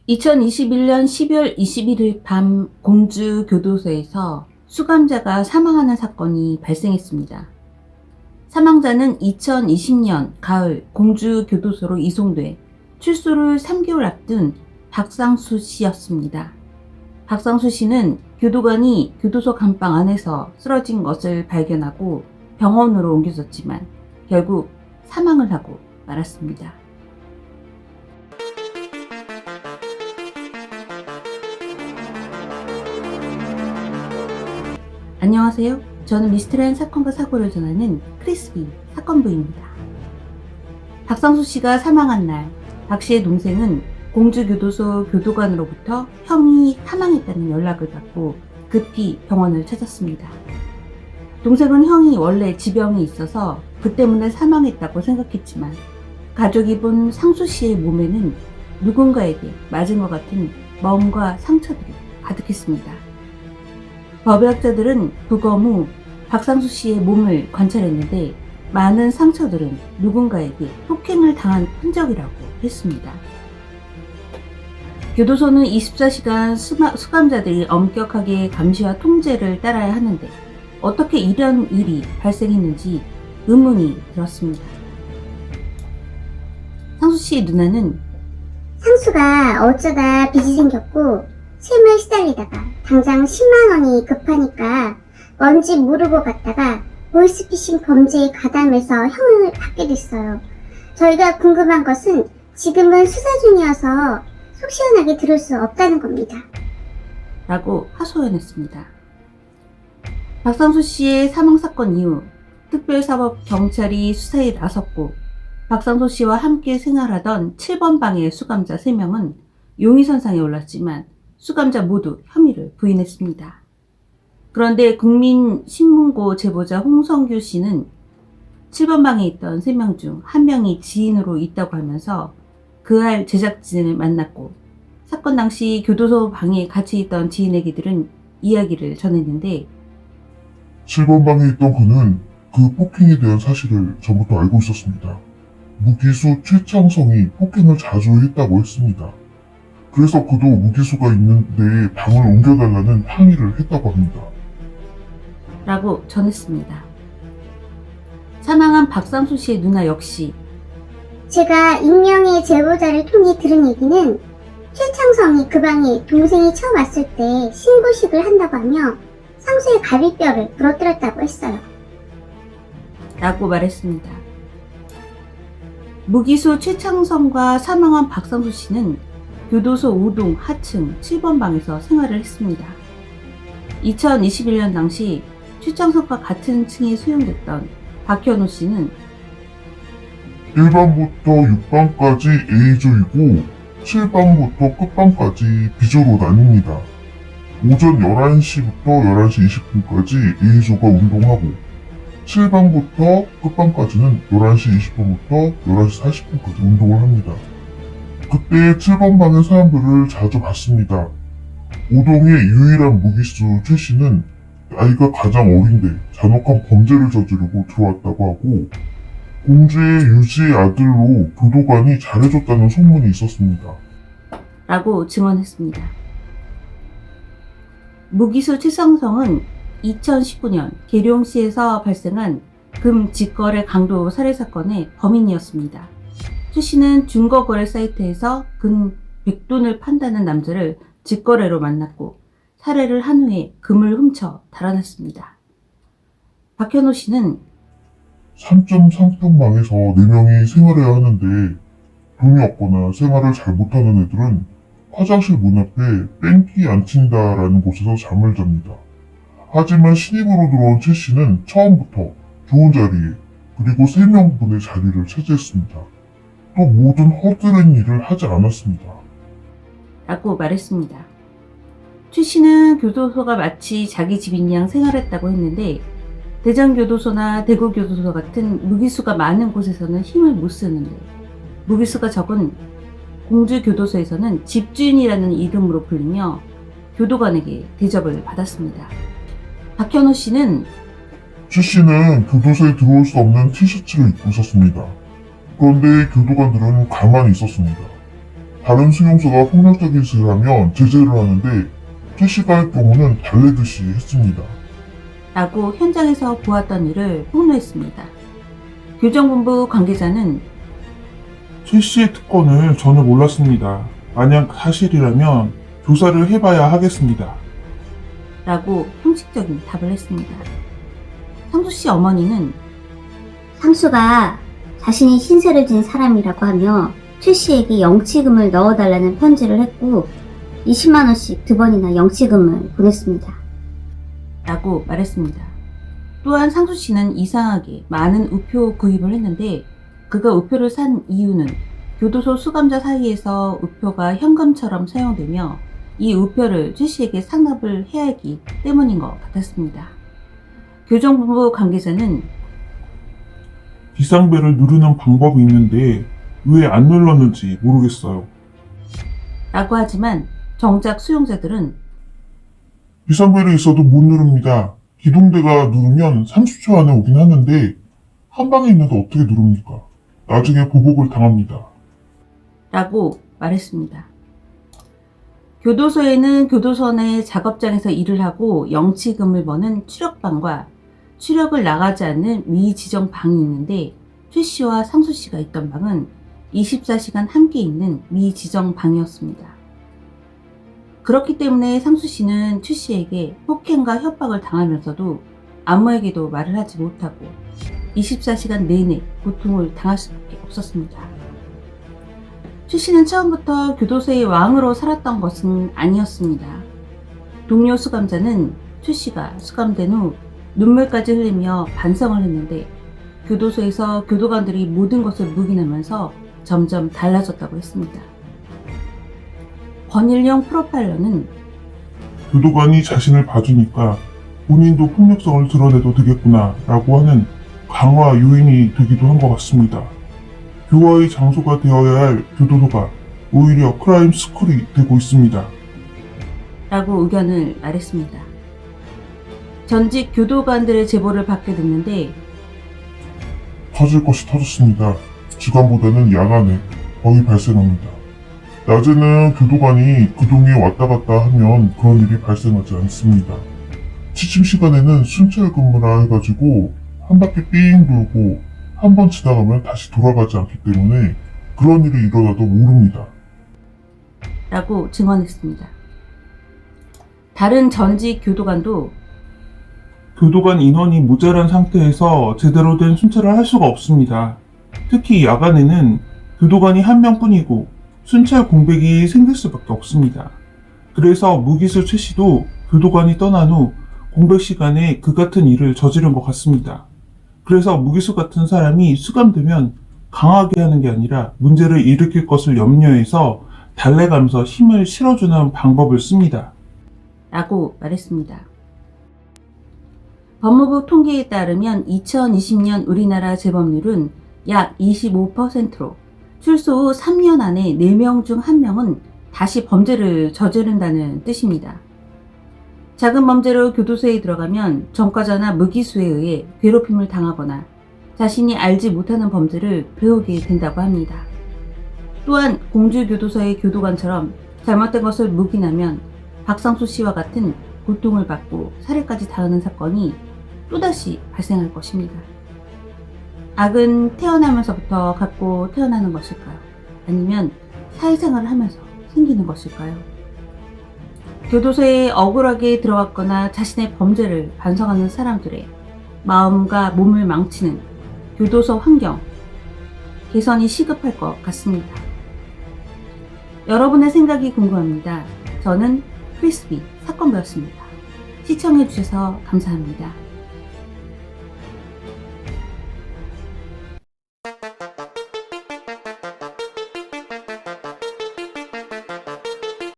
2021년 12월 21일 밤 공주 교도소에서 수감자가 사망하는 사건이 발생했습니다. 사망자는 2020년 가을 공주 교도소로 이송돼 출소를 3개월 앞둔 박상수 씨였습니다. 박상수 씨는 교도관이 교도소 감방 안에서 쓰러진 것을 발견하고 병원으로 옮겨졌지만 결국 사망을 하고 말았습니다. 안녕하세요. 저는 미스터리한 사건과 사고를 전하는 크리스비 사건부입니다. 박상수 씨가 사망한 날, 박 씨의 동생은 공주교도소 교도관으로부터 형이 사망했다는 연락을 받고 급히 병원을 찾았습니다. 동생은 형이 원래 지병이 있어서 그 때문에 사망했다고 생각했지만 가족이 본 상수 씨의 몸에는 누군가에게 맞은 것 같은 멍과 상처들이 가득했습니다. 법의학자들은 부검 후 박상수 씨의 몸을 관찰했는데 많은 상처들은 누군가에게 폭행을 당한 흔적이라고 했습니다. 교도소는 24시간 수감자들이 엄격하게 감시와 통제를 따라야 하는데 어떻게 이런 일이 발생했는지 의문이 들었습니다. 상수 씨의 누나는 상수가 어쩌다 빚이 생겼고 채무에 시달리다가 당장 10만 원이 급하니까 뭔지 모르고 갔다가 보이스피싱 범죄에 가담해서 형을 받게 됐어요. 저희가 궁금한 것은 지금은 수사 중이어서 속 시원하게 들을 수 없다는 겁니다. 라고 하소연했습니다. 박상수 씨의 사망사건 이후 특별사법경찰이 수사에 나섰고 박상수 씨와 함께 생활하던 7번 방의 수감자 3명은 용의선상에 올랐지만 수감자 모두 혐의를 부인했습니다. 그런데 국민신문고 제보자 홍성규 씨는 7번 방에 있던 3명 중 1명이 지인으로 있다고 하면서 그할 제작진을 만났고 사건 당시 교도소 방에 같이 있던 지인에게들은 이야기를 전했는데 7번 방에 있던 그는 그 폭행에 대한 사실을 전부터 알고 있었습니다. 무기수 최창성이 폭행을 자주 했다고 했습니다. 그래서 그도 무기수가 있는 데에 방을 옮겨달라는 항의를 했다고 합니다. 라고 전했습니다. 사망한 박상수 씨의 누나 역시 제가 익명의 제보자를 통해 들은 얘기는 최창성이 그 방에 동생이 처음 왔을 때 신고식을 한다고 하며 상수의 갈비뼈를 부러뜨렸다고 했어요. 라고 말했습니다. 무기수 최창성과 사망한 박상수 씨는 교도소 5동 하층 7번 방에서 생활을 했습니다. 2021년 당시 최창성과 같은 층에 수용됐던 박현우 씨는 1반부터 6반까지 A조이고 7반부터 끝반까지 B조로 나뉩니다. 오전 11시부터 11시 20분까지 A조가 운동하고 7반부터 끝반까지는 11시 20분부터 11시 40분까지 운동을 합니다. 그때 7번 방의 사람들을 자주 봤습니다. 5동의 유일한 무기수 최 씨는 나이가 가장 어린데 잔혹한 범죄를 저지르고 들어왔다고 하고 공주의 유지의 아들로 교도관이 잘해줬다는 소문이 있었습니다. 라고 증언했습니다. 무기수 최상성은 2019년 계룡시에서 발생한 금 직거래 강도 살해 사건의 범인이었습니다. 최 씨는 중고거래 사이트에서 금 100돈을 판다는 남자를 직거래로 만났고 살해를 한 후에 금을 훔쳐 달아났습니다. 박현호 씨는 3.3평 방에서 4명이 생활해야 하는데 돈이 없거나 생활을 잘 못하는 애들은 화장실 문 앞에 뺑기 안 친다라는 곳에서 잠을 잡니다. 하지만 신입으로 들어온 최 씨는 처음부터 좋은 자리에 그리고 3명분의 자리를 차지했습니다. 또 모든 허드렛 일을 하지 않았습니다. 라고 말했습니다. 최 씨는 교도소가 마치 자기 집인 양 생활했다고 했는데 대전교도소나 대구교도소 같은 무기수가 많은 곳에서는 힘을 못 쓰는데 무기수가 적은 공주교도소에서는 집주인이라는 이름으로 불리며 교도관에게 대접을 받았습니다. 박현호 씨는 최 씨는 교도소에 들어올 수 없는 티셔츠를 입고 있었습니다. 그런데 교도관들은 가만히 있었습니다. 다른 수용소가 폭력적인 짓을 하면 제재를 하는데 최 씨가 할 경우는 달래듯이 했습니다. 라고 현장에서 보았던 일을 폭로했습니다. 교정본부 관계자는 최 씨의 특권을 전혀 몰랐습니다. 만약 사실이라면 조사를 해봐야 하겠습니다. 라고 형식적인 답을 했습니다. 상수 씨 어머니는 상수가 자신이 신세를 진 사람이라고 하며 최 씨에게 영치금을 넣어달라는 편지를 했고 20만 원씩 2번이나 영치금을 보냈습니다. 라고 말했습니다. 또한 상수 씨는 이상하게 많은 우표 구입을 했는데 그가 우표를 산 이유는 교도소 수감자 사이에서 우표가 현금처럼 사용되며 이 우표를 최 씨에게 상납을 해야 하기 때문인 것 같았습니다. 교정본부 관계자는 비상벨을 누르는 방법이 있는데 왜 안 눌렀는지 모르겠어요. 라고 하지만 정작 수용자들은 비상벨이 있어도 못 누릅니다. 기동대가 누르면 30초 안에 오긴 하는데 한 방에 있는데 어떻게 누릅니까? 나중에 보복을 당합니다. 라고 말했습니다. 교도소에는 교도소 내 작업장에서 일을 하고 영치금을 버는 추력방과 추력을 나가지 않는 미지정 방이 있는데 최 씨와 상수 씨가 있던 방은 24시간 함께 있는 미지정 방이었습니다. 그렇기 때문에 상수 씨는 최 씨에게 폭행과 협박을 당하면서도 아무에게도 말을 하지 못하고 24시간 내내 고통을 당할 수밖에 없었습니다. 최 씨는 처음부터 교도소의 왕으로 살았던 것은 아니었습니다. 동료 수감자는 최 씨가 수감된 후 눈물까지 흘리며 반성을 했는데 교도소에서 교도관들이 모든 것을 묵인하면서 점점 달라졌다고 했습니다. 권일용 프로파일러는 교도관이 자신을 봐주니까 본인도 폭력성을 드러내도 되겠구나 라고 하는 강화 요인이 되기도 한 것 같습니다. 교화의 장소가 되어야 할 교도소가 오히려 크라임 스쿨이 되고 있습니다. 라고 의견을 말했습니다. 전직 교도관들의 제보를 받게 됐는데 터질 것이 터졌습니다. 주간보다는 야간에 거의 발생합니다. 낮에는 교도관이 그 동에 왔다 갔다 하면 그런 일이 발생하지 않습니다. 취침 시간에는 순찰 근무라 해가지고 한 바퀴 삥 돌고 한 번 지나가면 다시 돌아가지 않기 때문에 그런 일이 일어나도 모릅니다. 라고 증언했습니다. 다른 전직 교도관도 교도관 인원이 모자란 상태에서 제대로 된 순찰을 할 수가 없습니다. 특히 야간에는 교도관이 한 명뿐이고 순찰 공백이 생길 수밖에 없습니다. 그래서 무기수 최 씨도 교도관이 떠난 후 공백 시간에 그 같은 일을 저지른 것 같습니다. 그래서 무기수 같은 사람이 수감되면 강하게 하는 게 아니라 문제를 일으킬 것을 염려해서 달래가면서 힘을 실어주는 방법을 씁니다. 라고 말했습니다. 법무부 통계에 따르면 2020년 우리나라 재범률은 약 25%로 출소 후 3년 안에 4명 중 1명은 다시 범죄를 저지른다는 뜻입니다. 작은 범죄로 교도소에 들어가면 전과자나 무기수에 의해 괴롭힘을 당하거나 자신이 알지 못하는 범죄를 배우게 된다고 합니다. 또한 공주교도소의 교도관처럼 잘못된 것을 묵인하면 박상수 씨와 같은 고통을 받고 살해까지 당하는 사건이 또다시 발생할 것입니다. 악은 태어나면서부터 갖고 태어나는 것일까요? 아니면 사회생활을 하면서 생기는 것일까요? 교도소에 억울하게 들어갔거나 자신의 범죄를 반성하는 사람들의 마음과 몸을 망치는 교도소 환경 개선이 시급할 것 같습니다. 여러분의 생각이 궁금합니다. 저는 크리스비 사건부였습니다. 시청해주셔서 감사합니다.